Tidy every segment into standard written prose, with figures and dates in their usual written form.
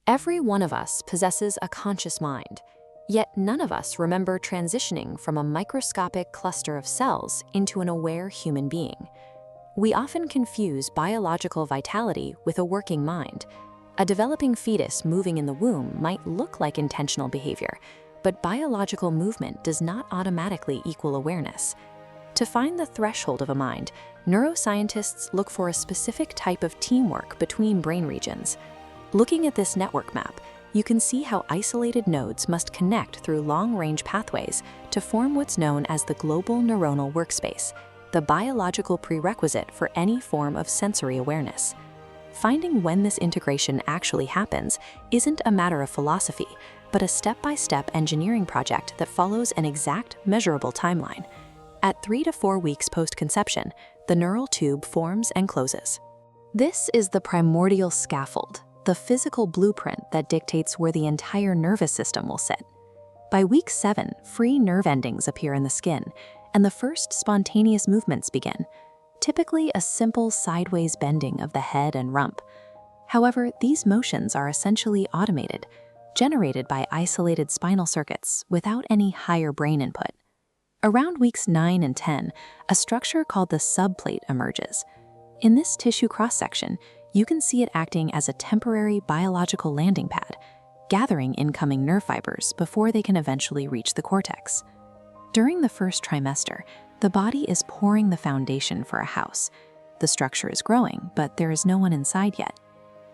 Every one of us possesses a conscious mind, yet none of us remember transitioning from a microscopic cluster of cells into an aware human being. We often confuse biological vitality with a working mind. A developing fetus moving in the womb might look like intentional behavior, but biological movement does not automatically equal awareness. To find the threshold of a mind, neuroscientists look for a specific type of teamwork between brain regions. Looking at this network map, you can see how isolated nodes must connect through long-range pathways to form what's known as the global neuronal workspace, the biological prerequisite for any form of sensory awareness. Finding when this integration actually happens isn't a matter of philosophy, but a step-by-step engineering project that follows an exact, measurable timeline. At 3 to 4 weeks post-conception, the neural tube forms and closes. This is the primordial scaffold, the physical blueprint that dictates where the entire nervous system will sit. By week 7, free nerve endings appear in the skin, and the first spontaneous movements begin, typically a simple sideways bending of the head and rump. However, these motions are essentially automated, generated by isolated spinal circuits without any higher brain input. Around weeks 9 and 10, a structure called the subplate emerges. In this tissue cross-section, you can see it acting as a temporary biological landing pad, gathering incoming nerve fibers before they can eventually reach the cortex. During the first trimester, the body is pouring the foundation for a house. The structure is growing, but there is no one inside yet.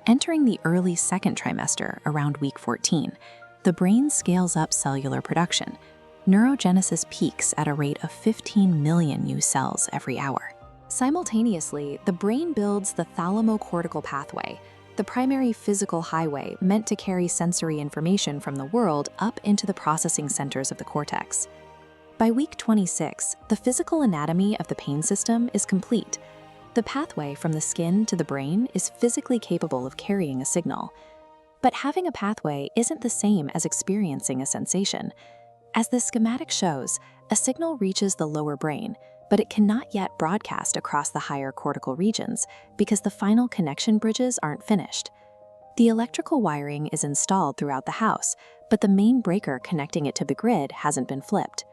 Entering the early second trimester, around week 14, the brain scales up cellular production. Neurogenesis peaks at a rate of 15 million new cells every hour. Simultaneously, the brain builds the thalamocortical pathway, the primary physical highway meant to carry sensory information from the world up into the processing centers of the cortex. By week 26, the physical anatomy of the pain system is complete. The pathway from the skin to the brain is physically capable of carrying a signal. But having a pathway isn't the same as experiencing a sensation. As the schematic shows, a signal reaches the lower brain, but it cannot yet broadcast across the higher cortical regions because the final connection bridges aren't finished. The electrical wiring is installed throughout the house, but the main breaker connecting it to the grid hasn't been flipped.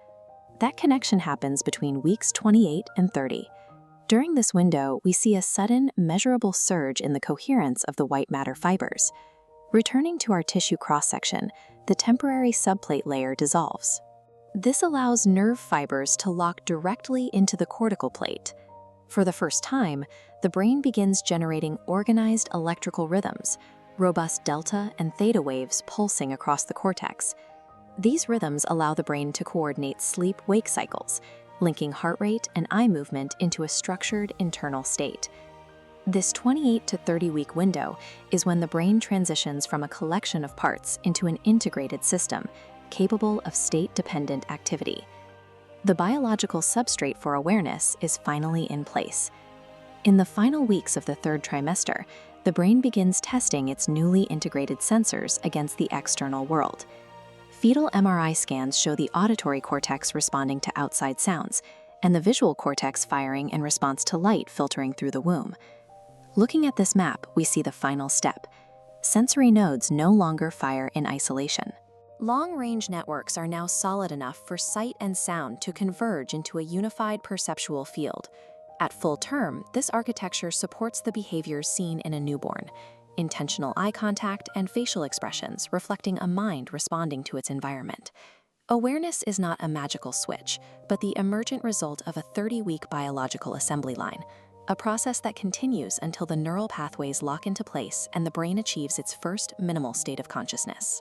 That connection happens between weeks 28 and 30. During this window, we see a sudden, measurable surge in the coherence of the white matter fibers. Returning to our tissue cross-section, the temporary subplate layer dissolves. This allows nerve fibers to lock directly into the cortical plate. For the first time, the brain begins generating organized electrical rhythms, robust delta and theta waves pulsing across the cortex. These rhythms allow the brain to coordinate sleep-wake cycles, linking heart rate and eye movement into a structured internal state. This 28 to 30-week window is when the brain transitions from a collection of parts into an integrated system, capable of state-dependent activity. The biological substrate for awareness is finally in place. In the final weeks of the third trimester, the brain begins testing its newly integrated sensors against the external world. Fetal MRI scans show the auditory cortex responding to outside sounds, and the visual cortex firing in response to light filtering through the womb. Looking at this map, we see the final step. Sensory nodes no longer fire in isolation. Long-range networks are now solid enough for sight and sound to converge into a unified perceptual field. At full term, this architecture supports the behaviors seen in a newborn: intentional eye contact and facial expressions reflecting a mind responding to its environment. Awareness is not a magical switch, but the emergent result of a 30-week biological assembly line, a process that continues until the neural pathways lock into place and the brain achieves its first minimal state of consciousness.